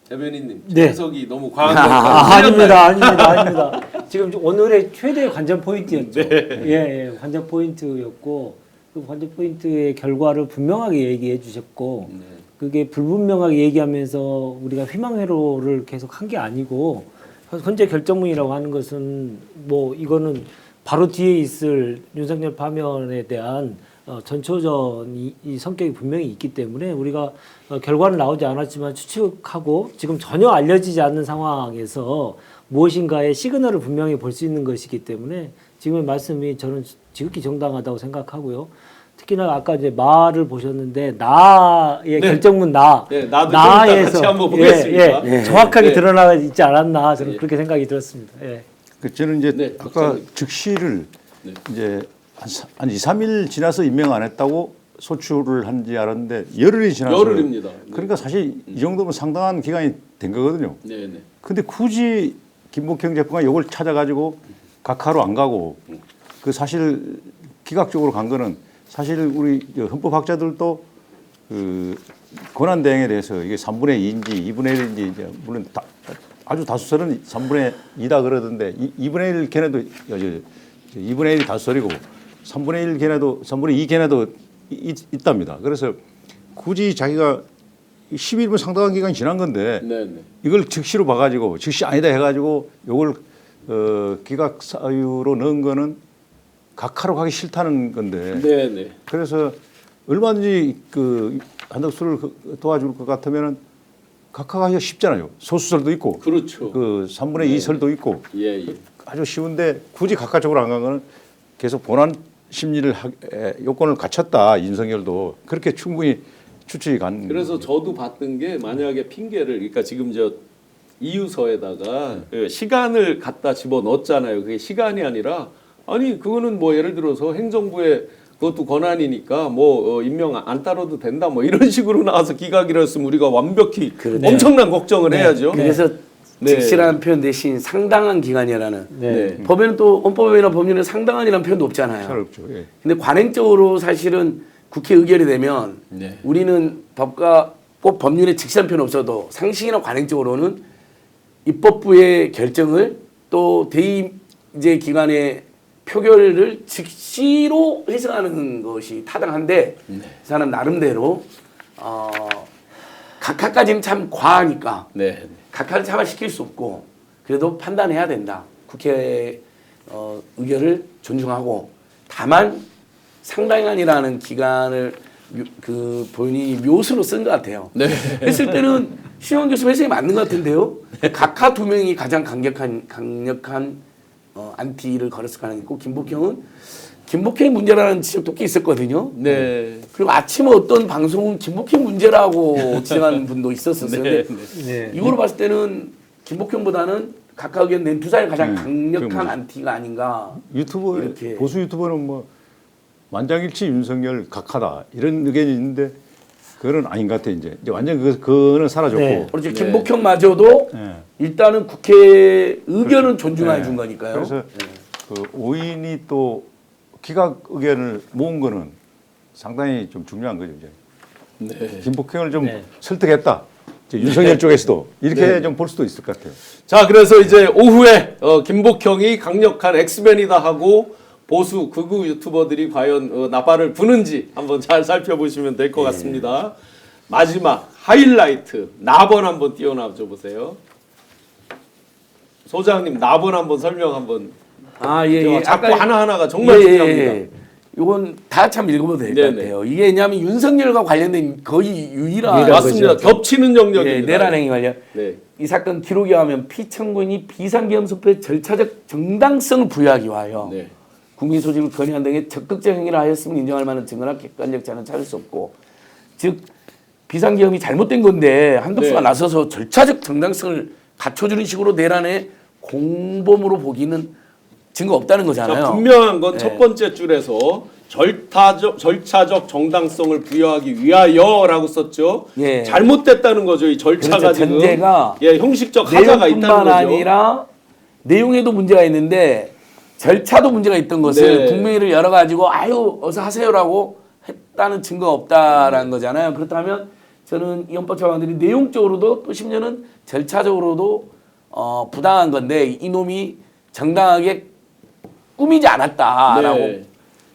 대변인님 네. 해석이 너무 과한 것 같아요. 아닙니다. 지금 오늘의 최대 관전 포인트였죠. 예, 관전 포인트였고 그 관전 포인트의 결과를 분명하게 얘기해 주셨고 그게 불분명하게 얘기하면서 우리가 희망회로를 계속 한 게 아니고 현재 결정문이라고 하는 것은 뭐 이거는 바로 뒤에 있을 윤석열 파면에 대한 전초전이 이 성격이 분명히 있기 때문에 우리가 결과는 나오지 않았지만 추측하고 지금 전혀 알려지지 않는 상황에서 무엇인가의 시그널을 분명히 볼 수 있는 것이기 때문에 지금의 말씀이 저는 지극히 정당하다고 생각하고요. 특히나 아까 이제 말을 보셨는데 나의 결정문 나도 나에서 같이 한번 보겠습니다. 정확하게 드러나 있지 않았나 저는 그렇게 생각이 들었습니다. 저는 이제 아까 즉시를 이제 한 2, 3일 지나서 임명 안 했다고 소추를 한지 알았는데 열흘이 지나서 열흘입니다. 그러니까 사실 이 정도면 상당한 기간이 된 거거든요. 근데 굳이 김복형 재판관 이걸 찾아가지고 각하로 안 가고 그 사실 기각적으로 간 거는 사실 우리 헌법학자들도 그 권한 대행에 대해서 이게 3분의 2인지 2분의 1인지 이제 물론 아주 다수설은 3분의 2다 그러던데 2분의 1 걔네도 2분의 1이 다수설이고 3분의 1 걔네도 3분의 2 걔네도 있답니다. 그래서 굳이 자기가 10일이면 상당한 기간이 지난 건데 이걸 즉시로 봐가지고 즉시 아니다 해가지고 이걸 기각 사유로 넣은 거는 각하로 가기 싫다는 건데 그래서 얼마든지 그 한덕수를 도와줄 것 같으면은 각하가 쉽잖아요. 소수설도 있고 그렇죠. 그 3분의 2 설도 있고 아주 쉬운데 굳이 각하 쪽으로 안 간 거는 계속 본안 심리를 요건을 갖췄다. 윤석열도 그렇게 충분히 추측이 간. 그래서 저도 봤던 게 만약에 핑계를 그러니까 지금 저 이유서에다가 시간을 갖다 집어 넣었잖아요. 그게 시간이 아니라 아니 그거는 뭐 예를 들어서 행정부의 그것도 권한이니까 뭐 임명 안 따라도 된다 뭐 이런 식으로 나와서 기각이라 했으면 우리가 완벽히 엄청난 걱정을 해야죠. 그래서 즉시라는 표현 대신 상당한 기간이라는 법에는 또 헌법이나 법률에 상당한이라는 표현도 없잖아요. 잘 없죠. 근데 관행적으로 사실은 국회 의결이 되면 우리는 법과 꼭 법률에 즉시한 표현 없어도 상식이나 관행적으로는 입법부의 결정을 또 대의제 기관의 표결을 즉시로 해석하는 것이 타당한데 그 사람 나름대로 각하까지는 참 과하니까 각하를 차별시킬 수 없고 그래도 판단해야 된다. 국회 의결을 존중하고 다만 상당한이라는 기간을 그 본인이 묘수로 쓴 것 같아요. 했을 때는 신원 교수 해석이 맞는 것 같은데요. 각하 두 명이 가장 강력한 안티를 걸었을 가능성이 있고 김복형이 문제라는 지적도 꽤 있었거든요. 그리고 아침에 어떤 방송은 김복형 문제라고 지적하는 분도 있었어요. 이거로 봤을 때는 김복형보다는 각하 의견 낸 두 사람이 가장 강력한 안티가 아닌가. 유튜버 이렇게. 보수 유튜버는 뭐 만장일치 윤석열 각하다 이런 의견이 있는데 그거는 아닌 것 같아 이제 완전 그거는 사라졌고. 그렇죠. 김복형마저도 일단은 국회 의견은 존중해 준 거니까요. 그래서 그 5인이 또 기각 의견을 모은 거는 상당히 좀 중요한 거죠 이제. 김복형을 좀 설득했다. 이제 윤석열 쪽에서도 이렇게 좀 볼 수도 있을 것 같아요. 자, 그래서 이제 오후에 김복형이 강력한 엑스맨이다 하고 보수 극우 유튜버들이 과연 나발을 부는지 한번 잘 살펴보시면 될 것 같습니다. 마지막 하이라이트 나번 한번 띄워놔줘 보세요. 소장님 나번 한번 설명 한번. 자꾸 하나하나가 정말 중요합니다. 이건 다 참 읽어봐도 될 것 같아요. 이게 왜냐하면 윤석열과 관련된 거의 유일한 맞습니다. 겹치는 영역입니다. 내란행위 관련. 이 사건 기록에 하면 피청구인이 비상계엄 소표의 절차적 정당성을 부여하기 위하여 국민 소집을 건의한 등의 적극적 행위를 하였음을 인정할 만한 증거나 객관적 자료는 찾을 수 없고 즉 비상계엄이 잘못된 건데 한덕수가 나서서 절차적 정당성을 갖춰주는 식으로 내란의 공범으로 보기는 증거 없다는 거잖아요. 자, 분명한 건 첫 번째 줄에서 절차적 정당성을 부여하기 위하여라고 썼죠. 잘못됐다는 거죠. 이 절차가 지금 전제가 형식적 하자가 있다는 거죠. 아니라 내용에도 문제가 있는데 절차도 문제가 있던 것을 국민의를 열어가지고 아유 어서 하세요라고 했다는 증거가 없다라는 거잖아요. 그렇다면 저는 이 헌법재판관들이 내용적으로도 또 심지어는 절차적으로도 부당한 건데 이놈이 정당하게 꾸미지 않았다라고. 네.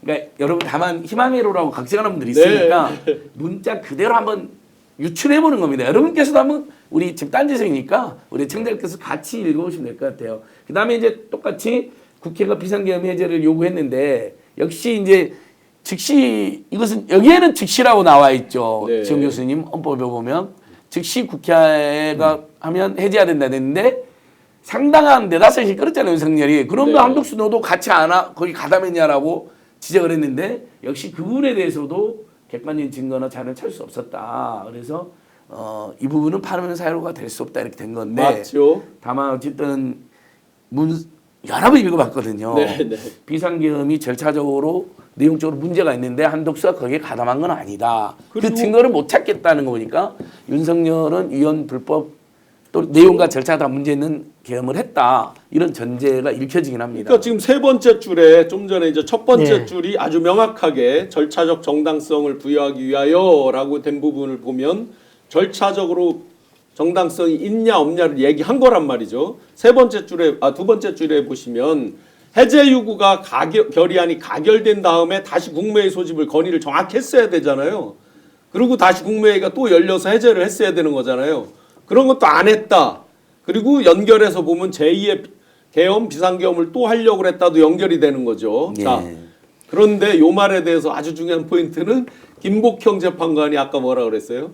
그러니까 여러분 다만 희망회로라고 각색하는 분들이 있으니까 네. 문자 그대로 한번 유출해 보는 겁니다. 여러분께서도 한번 우리 집단지성이니까 우리 청자께서 같이 읽어보시면 될 것 같아요. 그 다음에 이제 똑같이 국회가 비상계엄 해제를 요구했는데 역시 이제 즉시 이것은 여기에는 즉시라고 나와 있죠. 네. 지원 교수님 헌법에 보면 즉시 국회가 하면 해제해야 된다 했는데 상당한 네다섯이 끌었잖아요. 윤석열이. 그럼도 네. 한덕수 너도 같이 안 와? 거기 가담했냐라고 지적을 했는데 역시 그 부분에 대해서도 객관적인 증거나 자료를 찾을 수 없었다. 그래서 이 부분은 파면 사유가 될 수 없다 이렇게 된 건데 맞죠. 다만 어쨌든 여러 번 읽어봤거든요. 네, 네. 비상계엄이 절차적으로 내용적으로 문제가 있는데 한덕수가 거기에 가담한 건 아니다. 그 그리고- 증거를 못 찾겠다는 거 보니까 윤석열은 위헌 불법 또 내용과 절차가 다 문제 있는 계엄을 했다. 이런 전제가 읽혀지긴 합니다. 그러니까 지금 세 번째 줄에 좀 전에 이제 첫 번째 네. 줄이 아주 명확하게 절차적 정당성을 부여하기 위하여라고 된 부분을 보면 절차적으로 정당성이 있냐 없냐를 얘기한 거란 말이죠. 두 번째 줄에 보시면 해제 요구가 결의안이 가결된 다음에 다시 국무회의 소집을 건의를 정확히 했어야 되잖아요. 그리고 다시 국무회의가 또 열려서 해제를 했어야 되는 거잖아요. 그런 것도 안 했다. 그리고 연결해서 보면 제2의 계엄 비상계엄을 또 하려고 했다도 연결이 되는 거죠. 예. 자, 그런데 요 말에 대해서 아주 중요한 포인트는 김복형 재판관이 아까 뭐라 그랬어요?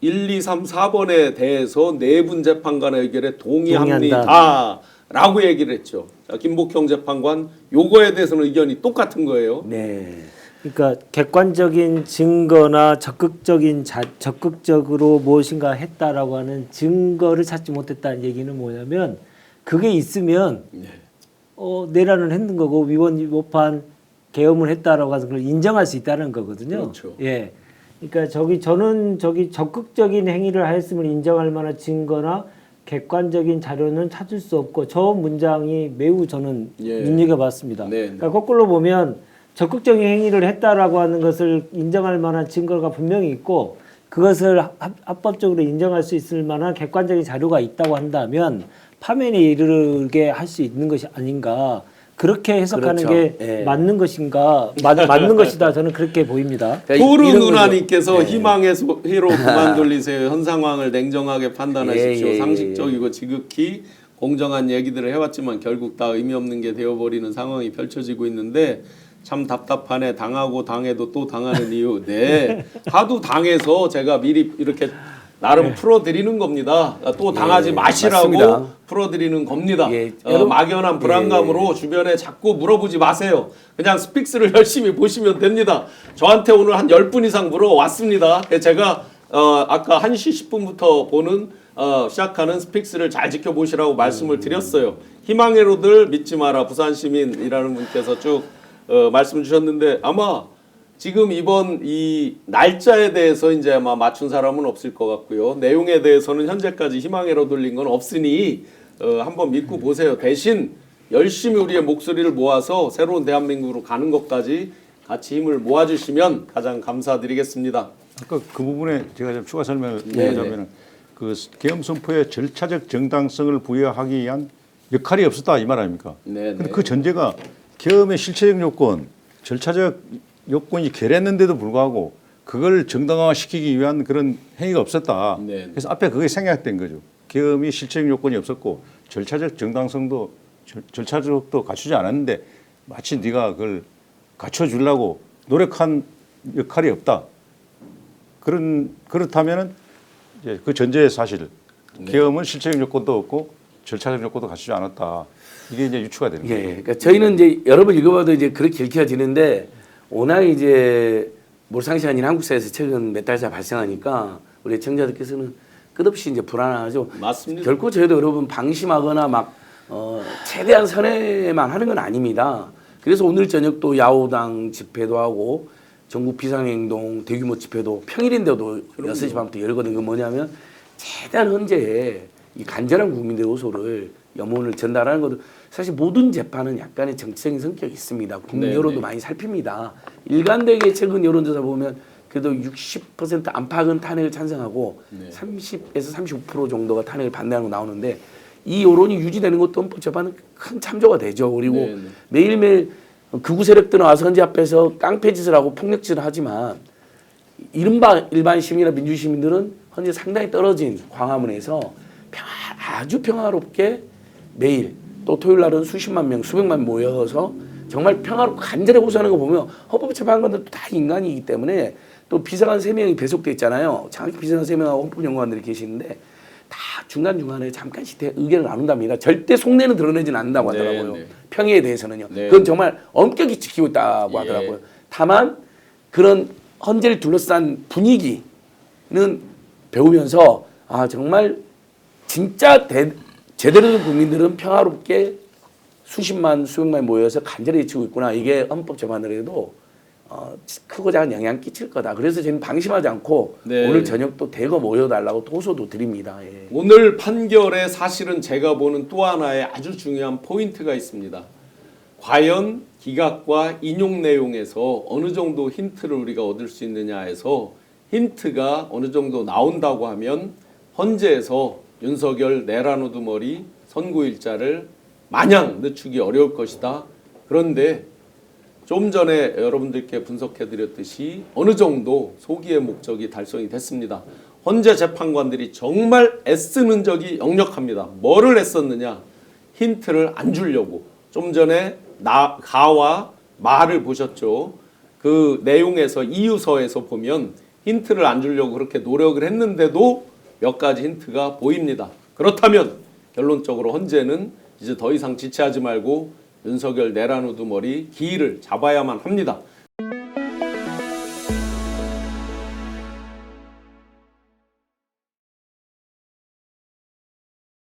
1, 2, 3, 4번에 대해서 내분 재판관의 의견에 동의합니다. 라고 얘기를 했죠. 자, 김복형 재판관 요거에 대해서는 의견이 똑같은 거예요. 네. 그러니까 객관적인 증거나 적극적으로 무엇인가 했다라고 하는 증거를 찾지 못했다는 얘기는 뭐냐면 그게 있으면 내란을 했는 거고 위법한 계엄을 했다라고 해서 그걸 인정할 수 있다는 거거든요. 그렇죠. 예. 그러니까 저는 적극적인 행위를 하였음을 인정할 만한 증거나 객관적인 자료는 찾을 수 없고 저 문장이 매우 저는 예. 눈여겨봤습니다. 네, 네. 그러니까 거꾸로 보면 적극적인 행위를 했다라고 하는 것을 인정할 만한 증거가 분명히 있고 그것을 합법적으로 인정할 수 있을 만한 객관적인 자료가 있다고 한다면 파면에 이르게 할 수 있는 것이 아닌가. 그렇게 해석하는 그렇죠. 게 예. 맞는 것인가 맞는 것이다 저는 그렇게 보입니다. 토르 이런 누나님께서 거죠. 예. 희망의 소리로 그만 돌리세요. 현 상황을 냉정하게 판단하십시오. 예, 예, 예, 상식적이고 지극히 공정한 얘기들을 해왔지만 결국 다 의미 없는 게 되어버리는 상황이 펼쳐지고 있는데 참 답답하네. 당하고 당해도 또 당하는 이유. 네. 하도 당해서 제가 미리 이렇게 나름 풀어드리는 겁니다. 또 당하지 예, 마시라고 맞습니다. 풀어드리는 겁니다. 예, 막연한 불안감으로 주변에 자꾸 물어보지 마세요. 그냥 스픽스를 열심히 보시면 됩니다. 저한테 오늘 한 10분 이상 물어왔습니다. 제가 아까 1시 10분부터 보는 시작하는 스픽스를 잘 지켜보시라고 말씀을 드렸어요. 희망회로들 믿지 마라. 부산시민이라는 분께서 쭉 말씀 주셨는데 아마 지금 이번 이 날짜에 대해서 이제 아마 맞춘 사람은 없을 것 같고요. 내용에 대해서는 현재까지 희망회로 돌린 건 없으니 한번 믿고 보세요. 대신 열심히 우리의 목소리를 모아서 새로운 대한민국으로 가는 것까지 같이 힘을 모아주시면 가장 감사드리겠습니다. 아까 그 부분에 제가 좀 추가 설명을 네, 드리자면 그 계엄 선포의 절차적 정당성을 부여하기 위한 역할이 없었다 이 말 아닙니까? 네, 근데 네. 그 전제가 계엄의 실체적 요건, 절차적 요건이 결했는데도 불구하고 그걸 정당화시키기 위한 그런 행위가 없었다. 네. 그래서 앞에 그게 생략된 거죠. 계엄이 실체적 요건이 없었고 절차적 정당성도 절차적도 갖추지 않았는데 마치 네가 그걸 갖춰주려고 노력한 역할이 없다. 그렇다면은 이제 그 전제의 사실 계엄은 실체적 요건도 없고 절차적 요건도 갖추지 않았다. 이게 이제 유추가 되는 거예요. 예. 그러니까 저희는 이제 여러 번 읽어봐도 이제 그렇게 읽혀지는데 워낙 이제 몰상식 아닌 한국사에서 최근 몇 달째 발생하니까 우리 청자들께서는 끝없이 이제 불안하죠. 맞습니다. 결코 저희도 여러분 방심하거나 막 최대한 선회만 하는 건 아닙니다. 그래서 오늘 저녁도 야오당 집회도 하고 전국 비상행동 대규모 집회도 평일인데도 6시 반부터 열거든. 그 뭐냐면 최대한 현재의 이 간절한 국민들의 호소를 염원을 전달하는 것도 사실 모든 재판은 약간의 정치적인 성격이 있습니다. 국민 네네. 여론도 많이 살핍니다. 일관되게 최근 여론조사 보면 그래도 60% 안팎은 탄핵을 찬성하고 30에서 35% 정도가 탄핵을 반대하는 거 나오는데 이 여론이 유지되는 것도 헌법재판은 큰 참조가 되죠. 그리고 매일매일 극우 세력들은 와서 헌재 앞에서 깡패짓을 하고 폭력짓을 하지만 이른바 일반 시민이나 민주 시민들은 현재 상당히 떨어진 광화문에서 아주 평화롭게 매일 또 토요일 날은 수십만 명, 수백만 모여서 정말 평화롭고 간절히 호소하는 거 보면 헌법재판관들도 다 인간이기 때문에 또 비서관 3명이 배속돼 있잖아요. 장기 비서관 3명하고 헌법연구관들이 계시는데 다 중간중간에 잠깐씩 의견을 나눈답니다. 절대 속내는 드러내지는 않는다고 하더라고요. 네. 평의에 대해서는요. 그건 정말 엄격히 지키고 있다고 하더라고요. 다만 그런 헌재를 둘러싼 분위기는 배우면서 아 정말 진짜 제대로 된 국민들은 평화롭게 수십만 수백만 모여서 간절히 외치고 있구나. 이게 헌법재판으로도 크고 작은 영향 끼칠 거다. 그래서 저는 방심하지 않고 오늘 저녁 또 대거 모여달라고 또 호소도 드립니다. 예. 오늘 판결에 사실은 제가 보는 또 하나의 아주 중요한 포인트가 있습니다. 과연 기각과 인용 내용에서 어느 정도 힌트를 우리가 얻을 수 있느냐에서 힌트가 어느 정도 나온다고 하면 헌재에서 윤석열 내란 우두머리 선고일자를 마냥 늦추기 어려울 것이다. 그런데 좀 전에 여러분들께 분석해드렸듯이 어느 정도 소기의 목적이 달성이 됐습니다. 헌재 재판관들이 정말 애쓰는 적이 역력합니다. 뭐를 애썼느냐? 힌트를 안 주려고. 좀 전에 가와 마를 보셨죠. 그 내용에서 이유서에서 보면 힌트를 안 주려고 그렇게 노력을 했는데도 몇 가지 힌트가 보입니다. 그렇다면 결론적으로 헌재는 이제 더 이상 지체하지 말고 윤석열 내란 우두머리 기일을 잡아야만 합니다.